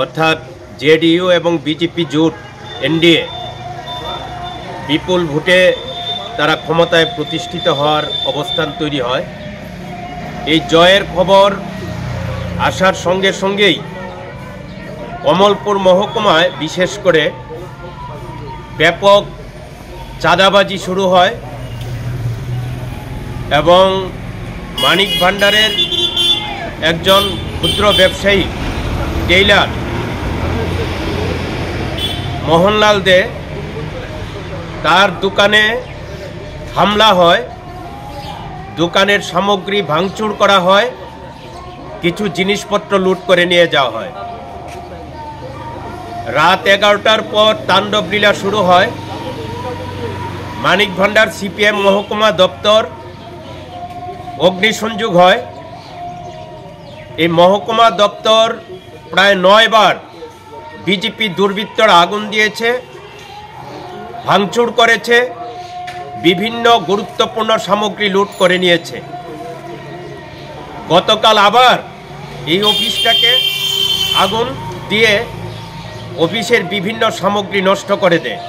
অর্থাৎ জেডিইউ এবং বিজেপি জোট এনডিএ বিপুল ভোটে তারা ক্ষমতায় প্রতিষ্ঠিত হওয়ার অবস্থান তৈরি হয়। এই জয়ের খবর আসার সঙ্গে সঙ্গেই কমলপুর মহকুমায় বিশেষ করে ব্যাপক চাঁদাবাজি শুরু হয় এবং মানিক ভান্ডারের একজন ক্ষুদ্র ব্যবসায়ী টেইলার মোহনলাল দে, তার দোকানে হামলা হয়, দোকানের সামগ্রী ভাঙচুর করা হয়, কিছু জিনিসপত্র লুট করে নিয়ে যাওয়া হয়। রাত 11টার পর তাণ্ডব লীলা শুরু হয়। মানিক ভান্ডার সিপিএম মহকুমা দপ্তর অগ্নিসংযোগ হয়। এই মহকুমা দপ্তর প্রায় 9 বার বিজেপি দুর্বৃত্তরা আগুন দিয়েছে, ভাঙচুর করেছে, বিভিন্ন গুরুত্বপূর্ণ সামগ্রী লুট করে নিয়েছে। গতকাল আবার এই অফিসটাকে আগুন দিয়ে অফিসের বিভিন্ন সামগ্রী নষ্ট করে দেয়।